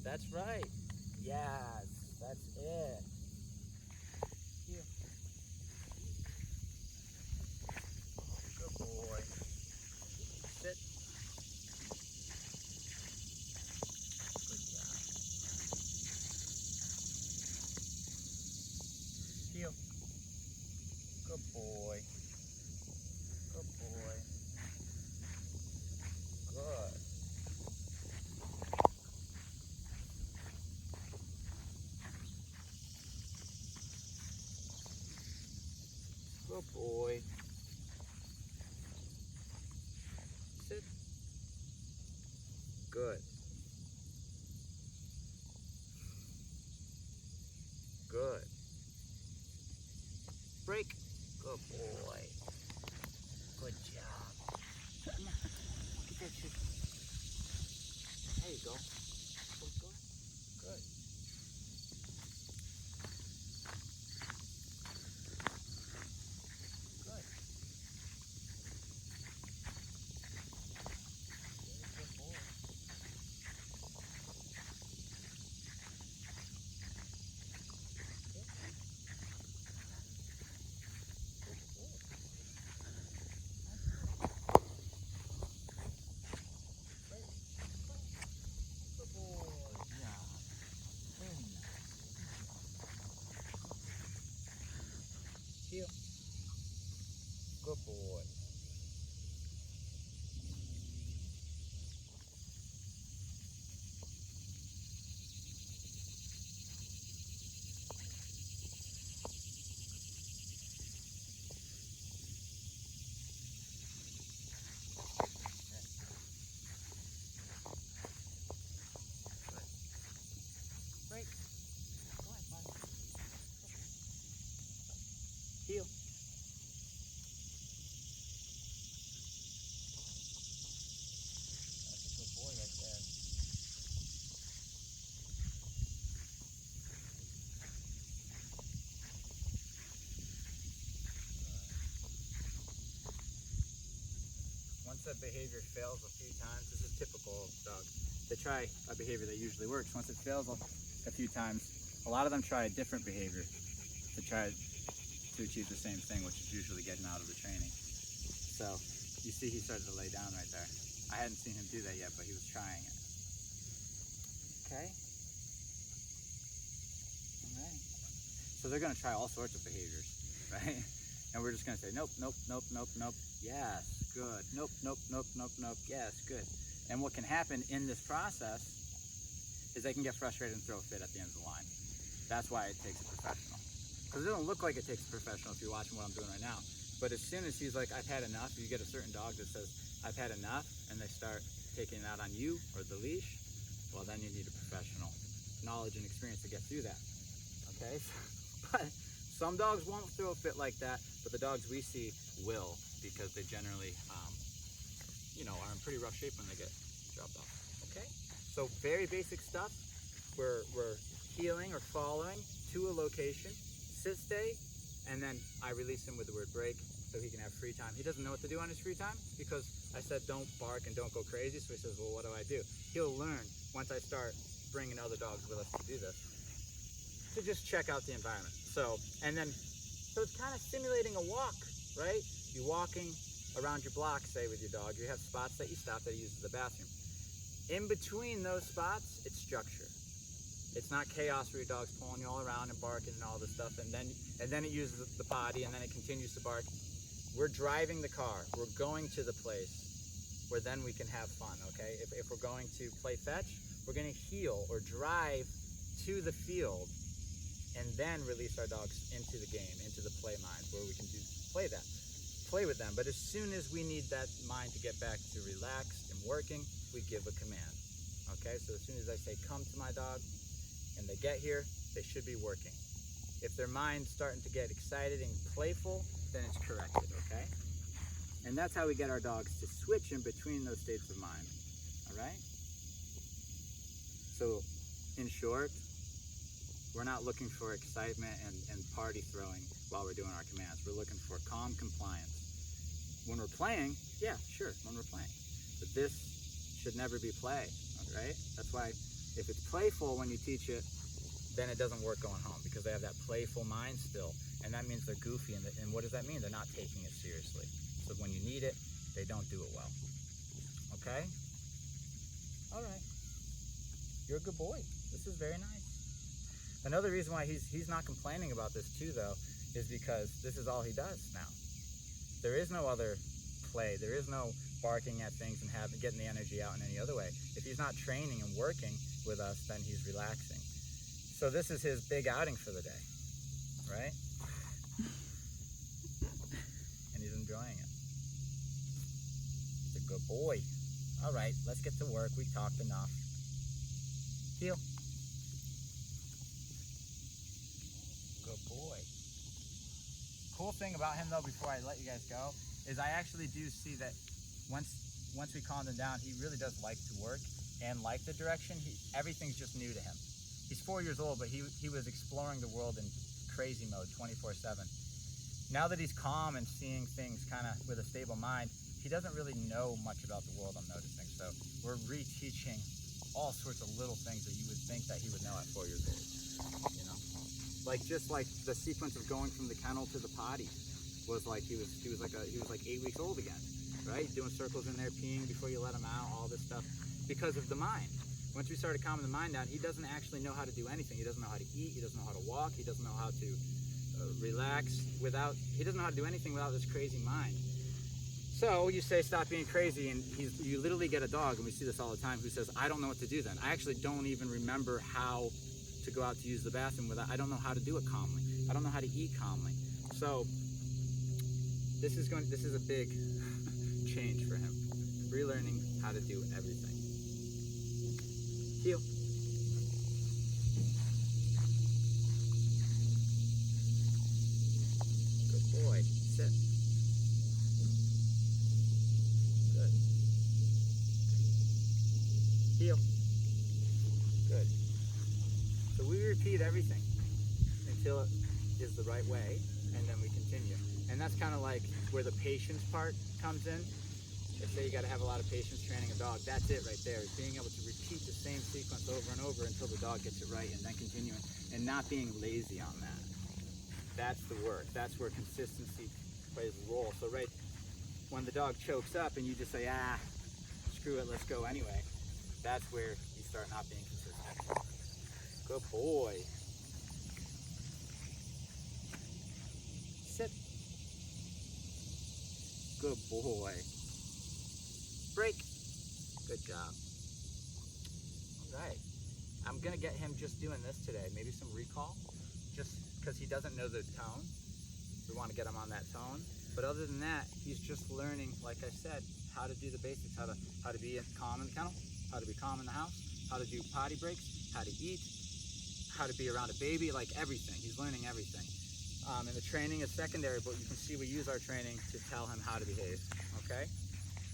That's right. Yes, that's it. Here. Good boy. Sit. Good job. Heel. Good boy. Good boy. Good. Good boy. Sit. Good. Good. Break. Good boy. Good job. Come on. Get that shit. There you go. Good, good. Good. Good. Good boy. Good. Good boy. Great. Good boy. Yeah. Very nice. Heel. Good boy. Break. Go ahead, buddy. Heel. That's a good boy right there. Once that behavior fails a few times, this is typical of dogs. They try a behavior that usually works. Once it fails a few times, a lot of them try a different behavior to try to achieve the same thing, which is usually getting out of the training. So you see he started to lay down right there. I hadn't seen him do that yet, but he was trying it. Okay. All right. So they're going to try all sorts of behaviors, right? And we're just going to say, nope, nope, nope, nope, nope. Yes, good. Nope, nope, nope, nope, nope. Yes, good. And what can happen in this process is they can get frustrated and throw a fit at the end of the line. That's why it takes a professional. Because it doesn't look like it takes a professional if you're watching what I'm doing right now. But as soon as he's like, I've had enough, you get a certain dog that says, I've had enough, and they start taking it out on you or the leash, well, then you need a professional knowledge and experience to get through that. Okay? But some dogs won't throw a fit like that, but the dogs we see will, because they generally, are in pretty rough shape when they get dropped off. Okay? So very basic stuff. We're heeling or following to a location, sit stay, and then I release him with the word break so he can have free time. He doesn't know what to do on his free time because I said don't bark and don't go crazy, so he says, well, what do I do? He'll learn once I start bringing other dogs with us to do this, to just check out the environment. So it's kind of simulating a walk, right? You're walking around your block, say, with your dog. You have spots that you stop that he uses the bathroom. In between those spots, it's structure. It's not chaos where your dog's pulling you all around and barking and all this stuff, and then it uses the potty, and then it continues to bark. We're driving the car. We're going to the place where then we can have fun, okay? If we're going to play fetch, we're going to heel or drive to the field and then release our dogs into the game, into the play mind, where we can play with them. But as soon as we need that mind to get back to relaxed and working, we give a command, okay? So as soon as I say, come to my dog, and they get here, they should be working. If their mind's starting to get excited and playful, then it's corrected, okay? And that's how we get our dogs to switch in between those states of mind, all right? So, in short, we're not looking for excitement and party throwing while we're doing our commands. We're looking for calm compliance. When we're playing, yeah, sure, when we're playing. But this should never be play, all right? That's why If it's playful when you teach it, then it doesn't work going home because they have that playful mind still, and that means they're goofy, and what does that mean? They're not taking it seriously. So when you need it, they don't do it well. Okay? All right. You're a good boy. This is very nice. Another reason why he's not complaining about this too, though, is because this is all he does now. There is no other play. There is no barking at things and getting the energy out in any other way. If he's not training and working with us, then he's relaxing. So this is his big outing for the day, right? And he's enjoying it. He's a good boy. All right, let's get to work. We talked enough. Heel. Good boy. Cool thing about him, though, before I let you guys go, is I actually do see that once we calmed him down, he really does like to work and like the direction. Everything's just new to him. He's 4 years old, but he was exploring the world in crazy mode 24/7. Now that he's calm and seeing things kind of with a stable mind, he doesn't really know much about the world, I'm noticing. So we're reteaching all sorts of little things that you would think that he would know at 4 years old. You know, just like the sequence of going from the kennel to the potty was like he was like 8 weeks old again, right? Doing circles in there, peeing before you let him out, all this stuff, because of the mind. Once we started calming the mind down, he doesn't actually know how to do anything. He doesn't know how to eat. He doesn't know how to walk. He doesn't know how to relax he doesn't know how to do anything without this crazy mind. So you say, stop being crazy, and you literally get a dog, and we see this all the time, who says, I don't know what to do then. I actually don't even remember how to go out to use the bathroom I don't know how to do it calmly. I don't know how to eat calmly. So this is a big change for him. Relearning how to do everything. Heel. Good boy. Sit. Good. Heel. Good. So we repeat everything until it is the right way, and then we continue. And that's kind of like where the patience part comes in. They say you got to have a lot of patience training a dog. That's it right there, is being able to repeat the same sequence over and over until the dog gets it right, and then continuing, and not being lazy on that. That's the work. That's where consistency plays a role. So right when the dog chokes up and you just say, screw it, let's go anyway, that's where you start not being consistent. Good boy. Sit. Good boy. Break. Good job. All right. I'm going to get him just doing this today. Maybe some recall, just because he doesn't know the tone. We want to get him on that tone. But other than that, he's just learning, like I said, how to do the basics, how to be calm in the kennel, how to be calm in the house, how to do potty breaks, how to eat, how to be around a baby, like everything. He's learning everything. And the training is secondary, but you can see we use our training to tell him how to behave, okay?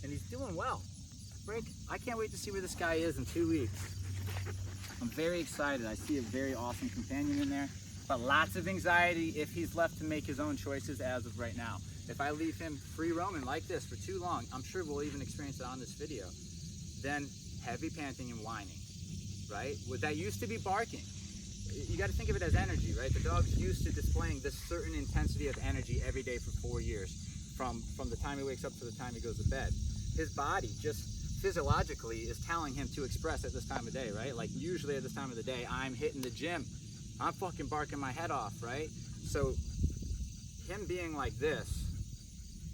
And he's doing well. Break. I can't wait to see where this guy is in 2 weeks. I'm very excited. I see a very awesome companion in there, but lots of anxiety if he's left to make his own choices as of right now. If I leave him free roaming like this for too long, I'm sure we'll even experience it on this video, then heavy panting and whining, right? That used to be barking. You got to think of it as energy, right? The dog's used to displaying this certain intensity of energy every day for 4 years, from the time he wakes up to the time he goes to bed. His body just physiologically is telling him to express at this time of day, right? Like usually at this time of the day, I'm hitting the gym. I'm fucking barking my head off, right? So him being like this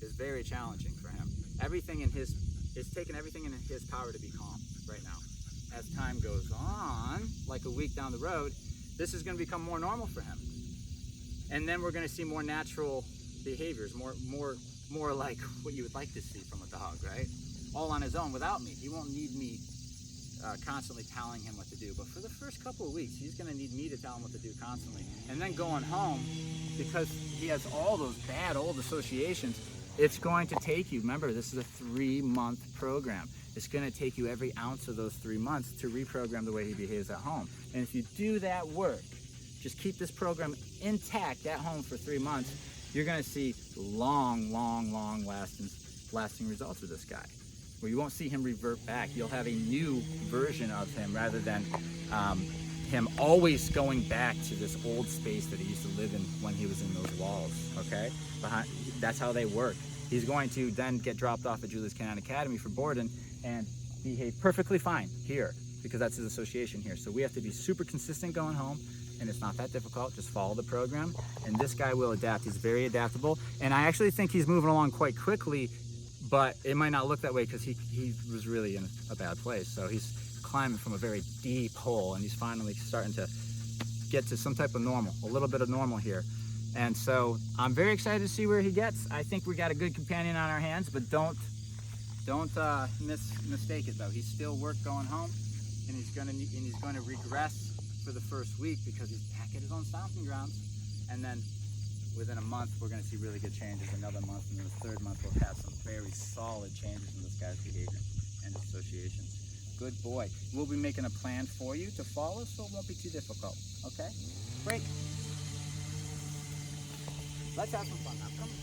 is very challenging for him. It's taken everything in his power to be calm right now. As time goes on, like a week down the road, this is going to become more normal for him. And then we're going to see more natural behaviors, more like what you would like to see from a dog, right? All on his own without me. He won't need me constantly telling him what to do. But for the first couple of weeks, he's going to need me to tell him what to do constantly. And then going home, because he has all those bad old associations, it's going to take you, remember, this is a 3-month program. It's going to take you every ounce of those 3 months to reprogram the way he behaves at home. And if you do that work, just keep this program intact at home for 3 months, you're going to see long lasting results with this guy. where you won't see him revert back. You'll have a new version of him rather than him always going back to this old space that he used to live in when he was in those walls, okay? That's how they work. He's going to then get dropped off at Julius Canine Academy for boarding and behave perfectly fine here because that's his association here. So we have to be super consistent going home, and it's not that difficult. Just follow the program, and this guy will adapt. He's very adaptable, and I actually think he's moving along quite quickly, but it might not look that way because he was really in a bad place. So he's climbing from a very deep hole, and he's finally starting to get to some type of normal, a little bit of normal here. And so I'm very excited to see where he gets. I think we got a good companion on our hands, but don't mistake it though. He's still work going home, and he's going to regress for the first week because he's back at his own stomping grounds. And then within a month, we're going to see really good changes. Another month, and then the third month, we'll have some very solid changes in this guy's behavior and associations. Good boy. We'll be making a plan for you to follow, so it won't be too difficult. Okay? Great. Let's have some fun now. Come on.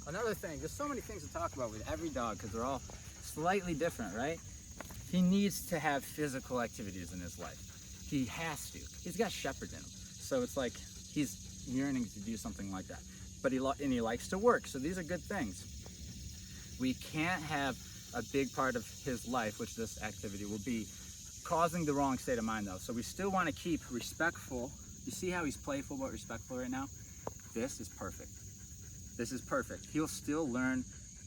Another thing, there's so many things to talk about with every dog because they're all slightly different, right? He needs to have physical activities in his life. He has to. He's got shepherd in him. So it's like he's yearning to do something like that. But he likes to work, so these are good things. We can't have a big part of his life, which this activity will be, causing the wrong state of mind though. So we still want to keep respectful. You see how he's playful but respectful right now? This is perfect. This is perfect. He'll still learn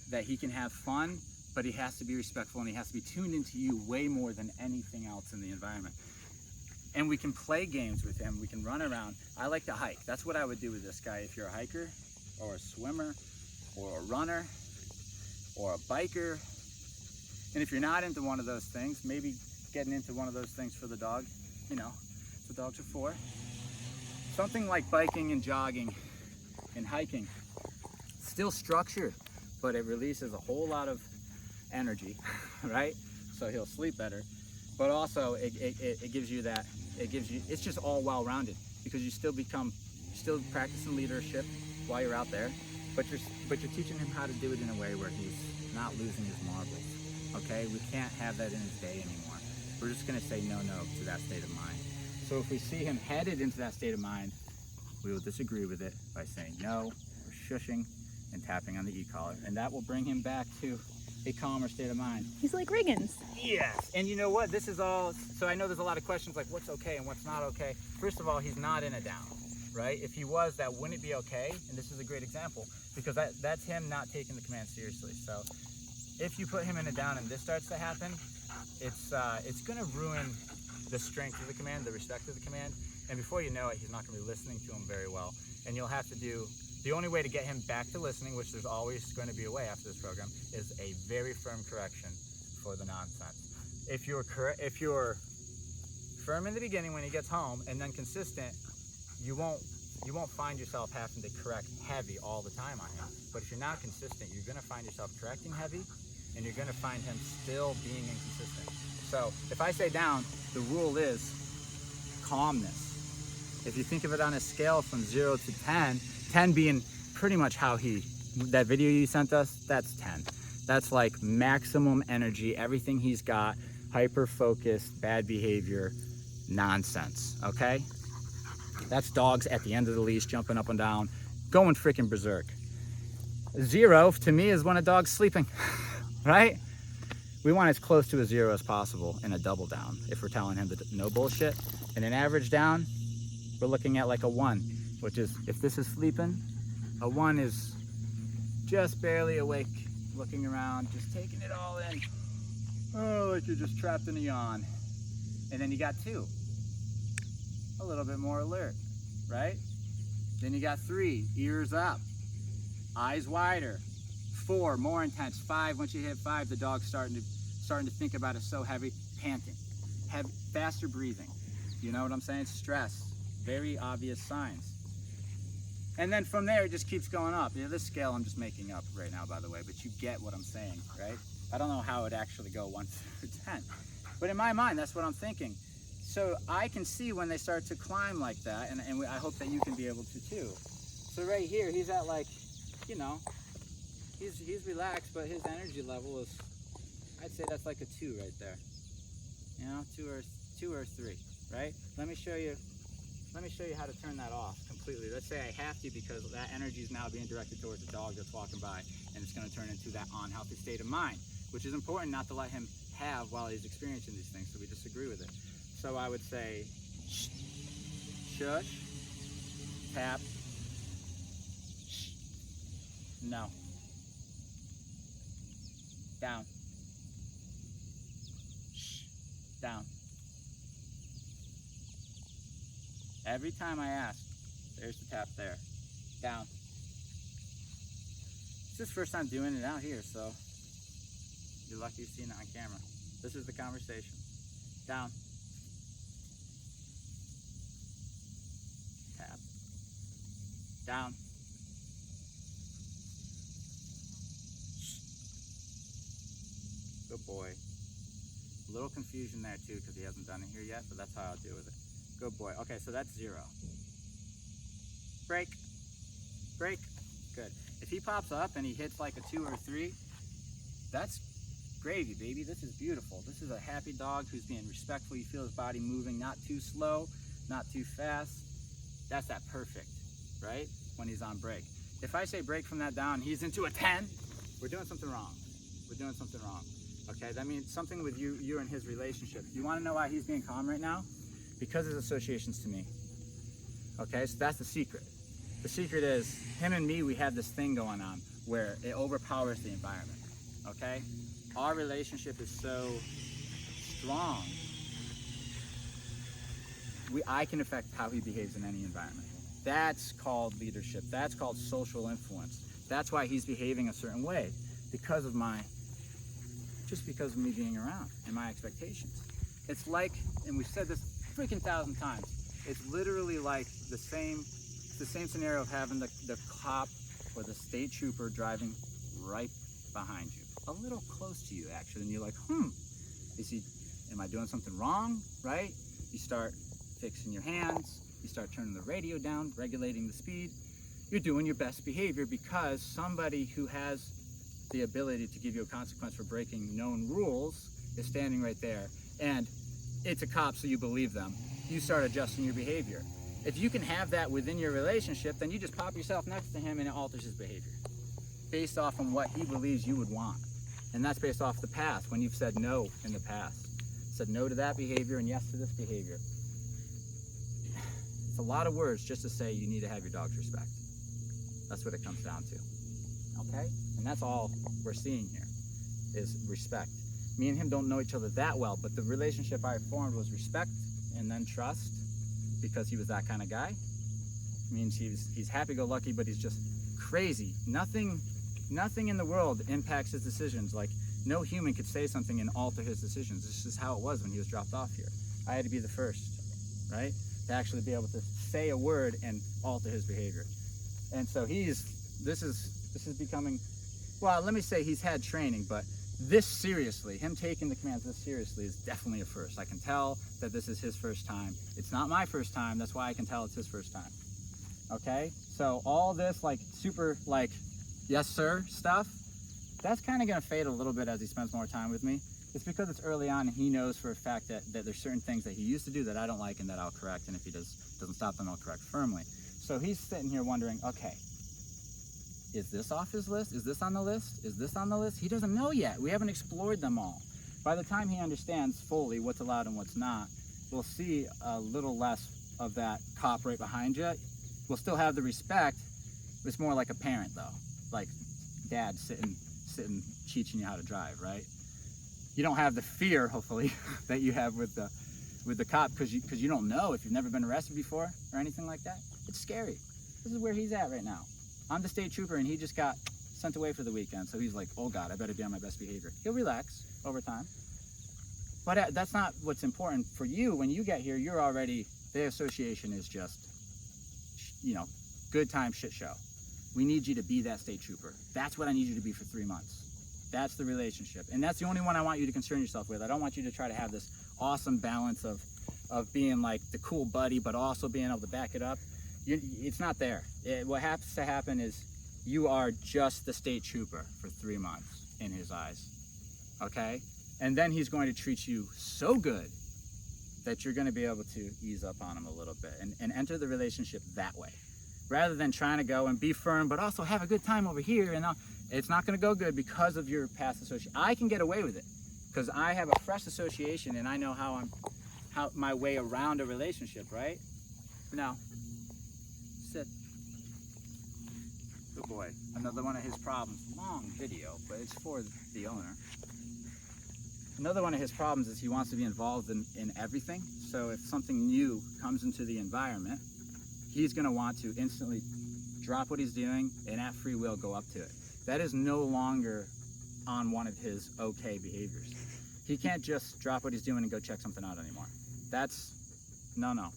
that he can have fun, but he has to be respectful and he has to be tuned into you way more than anything else in the environment. And we can play games with him. We can run around. I like to hike. That's what I would do with this guy. If you're a hiker or a swimmer or a runner or a biker, and if you're not into one of those things, maybe getting into one of those things for the dog, you know, the dogs are for. Something like biking and jogging and hiking, still structured, but it releases a whole lot of energy, right? So he'll sleep better, but also it gives you that, it's just all well-rounded because you still practicing leadership while you're out there, but you're teaching him how to do it in a way where he's not losing his marbles, okay? We can't have that in his day anymore. We're just gonna say no to that state of mind. So if we see him headed into that state of mind, we will disagree with it by saying no, or shushing, and tapping on the e-collar. And that will bring him back to a calmer state of mind. He's like Riggins. Yes, and you know what? This is all, so I know there's a lot of questions like what's okay and what's not okay. First of all, he's not in a down, right? If he was, that wouldn't be okay, and this is a great example, because that's him not taking the command seriously. So if you put him in a down and this starts to happen, it's gonna ruin the strength of the command, the respect of the command, and before you know it, he's not gonna be listening to him very well. And you'll have to do, the only way to get him back to listening, which there's always going to be a way after this program, is a very firm correction for the nonsense. If you're firm in the beginning when he gets home and then consistent, you won't find yourself having to correct heavy all the time on him. But if you're not consistent, you're going to find yourself correcting heavy, and you're going to find him still being inconsistent. So if I say down, the rule is calmness. If you think of it on a scale from 0 to 10, 10 being pretty much how that video you sent us, that's 10. That's like maximum energy, everything he's got, hyper-focused, bad behavior, nonsense, okay? That's dogs at the end of the leash, jumping up and down, going freaking berserk. 0, to me, is when a dog's sleeping, right? We want as close to a 0 as possible in a double down if we're telling him no bullshit. And an average down, we're looking at like a 1, which is, if this is sleeping, a 1 is just barely awake, looking around, just taking it all in. Oh, like you're just trapped in a yawn. And then you got 2, a little bit more alert, right? Then you got 3, ears up, eyes wider. 4, more intense. 5, once you hit 5, the dog's starting to think about it so heavy, panting, faster breathing. You know what I'm saying? Stress, very obvious signs. And then from there, it just keeps going up. You know, this scale I'm just making up right now, by the way, but you get what I'm saying, right? I don't know how it actually go 1 through 10, but in my mind, that's what I'm thinking. So I can see when they start to climb like that, and I hope that you can be able to too. So right here, he's at like you know, he's relaxed, but his energy level is, I'd say that's like a 2 right there. You know, 2 or 3, right? Let me show you how to turn that off completely. Let's say I have to, because that energy is now being directed towards the dog that's walking by, and it's going to turn into that unhealthy state of mind, which is important not to let him have while he's experiencing these things, so we disagree with it. So I would say shush, tap, no, down, down. Every time I ask, there's the tap there, down. It's his first time doing it out here, so you're lucky you've seen it on camera. This is the conversation. Down. Tap. Down. Good boy. A little confusion there too, because he hasn't done it here yet, but that's how I'll deal with it. Good boy. Okay, so that's 0. Break. Break. Good. If he pops up and he hits like a 2 or 3, that's gravy, baby. This is beautiful. This is a happy dog who's being respectful. You feel his body moving, not too slow, not too fast. That's that perfect, right? When he's on break. If I say break from that down, he's into a 10, we're doing something wrong. We're doing something wrong. Okay, that means something with you and his relationship. You want to know why he's being calm right now? Because his associations to me. Okay, so that's the secret. The secret is, him and me, we have this thing going on where it overpowers the environment. Okay? Our relationship is so strong, I can affect how he behaves in any environment. That's called leadership. That's called social influence. That's why he's behaving a certain way, because of just because of me being around and my expectations. It's like, and we've said this freaking 1,000 times, it's literally like the same scenario of having the cop or the state trooper driving right behind you, a little close to you actually, and you're like, am I doing something wrong, right? You start fixing your hands, you start turning the radio down, regulating the speed. You're doing your best behavior because somebody who has the ability to give you a consequence for breaking known rules is standing right there, and it's a cop, so you believe them. You start adjusting your behavior. If you can have that within your relationship, then you just pop yourself next to him and it alters his behavior based off on what he believes you would want. And that's based off the past, when you've said no in the past. Said no to that behavior and yes to this behavior. It's a lot of words just to say you need to have your dog's respect. That's what it comes down to. Okay? And that's all we're seeing here, is respect. Me and him don't know each other that well, but the relationship I formed was respect and then trust, because he was that kind of guy. It means he's happy-go-lucky, but he's just crazy. Nothing in the world impacts his decisions. Like, no human could say something and alter his decisions. This is how it was when he was dropped off here. I had to be the first, right, to actually be able to say a word and alter his behavior. And so this is becoming, well, let me say he's had training, but this seriously, him taking the commands this seriously, is definitely a first. I can tell that this is his first time. It's not my first time, that's why I can tell it's his first time. Okay? So all this like super like yes sir stuff, that's kind of going to fade a little bit as he spends more time with me. It's because it's early on and he knows for a fact that there's certain things that he used to do that I don't like and that I'll correct, and if he doesn't stop them, I'll correct firmly. So he's sitting here wondering, okay, is this off his list? Is this on the list? Is this on the list? He doesn't know yet. We haven't explored them all. By the time he understands fully what's allowed and what's not, we'll see a little less of that cop right behind you. We'll still have the respect. It's more like a parent though, like dad sitting teaching you how to drive, right? You don't have the fear, hopefully, that you have with the cop, because you don't know if you've never been arrested before or anything like that. It's scary. This is where he's at right now. I'm the state trooper and he just got sent away for the weekend, so he's like, oh God, I better be on my best behavior. He'll relax over time. But that's not what's important for you. When you get here, you're already, the association is just, good time shit show. We need you to be that state trooper. That's what I need you to be for 3 months. That's the relationship. And that's the only one I want you to concern yourself with. I don't want you to try to have this awesome balance of being like the cool buddy, but also being able to back it up. It's not there. What has to happen is you are just the state trooper for 3 months in his eyes, okay? And then he's going to treat you so good that you're going to be able to ease up on him a little bit and enter the relationship that way, rather than trying to go and be firm but also have a good time over here. And it's not going to go good because of your past association. I can get away with it because I have a fresh association and I know how my way around a relationship, right? Now, sit. Good boy. Another one of his problems. Long video, but it's for the owner. Another one of his problems is he wants to be involved in everything. So if something new comes into the environment, he's going to want to instantly drop what he's doing and at free will go up to it. That is no longer on one of his okay behaviors. He can't just drop what he's doing and go check something out anymore. That's no.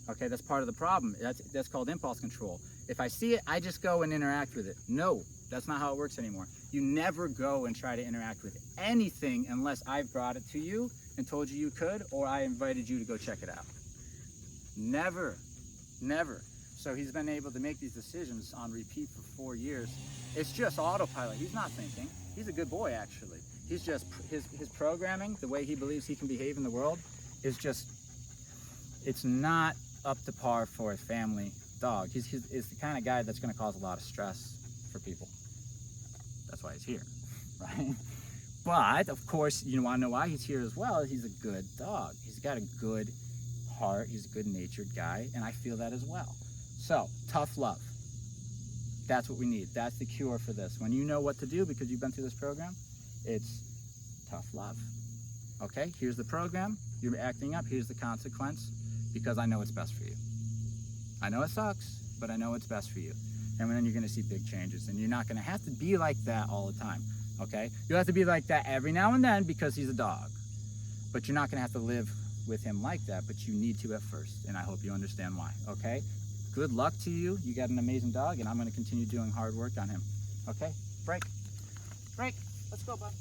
Okay, that's part of the problem. That's called impulse control. If I see it, I just go and interact with it. No, that's not how it works anymore. You never go and try to interact with anything unless I've brought it to you and told you you could, or I invited you to go check it out. Never. So he's been able to make these decisions on repeat for 4 years. It's just autopilot. He's not thinking. He's a good boy, actually. He's just, his programming, the way he believes he can behave in the world, is just, it's not up to par for a family dog. He's the kind of guy that's going to cause a lot of stress for people. That's why he's here, right? But of course, you want to know why he's here as well. He's a good dog. He's got a good heart. He's a good-natured guy, and I feel that as well. So, tough love. That's what we need. That's the cure for this. When you know what to do because you've been through this program, it's tough love. Okay, here's the program. You're acting up. Here's the consequence, because I know it's best for you. I know it sucks, but I know it's best for you. And then you're going to see big changes, and you're not going to have to be like that all the time. Okay, you'll have to be like that every now and then because he's a dog, but you're not going to have to live with him like that, but you need to at first, and I hope you understand why. Okay, good luck to you. You got an amazing dog, and I'm going to continue doing hard work on him. Okay, break. Let's go, bud.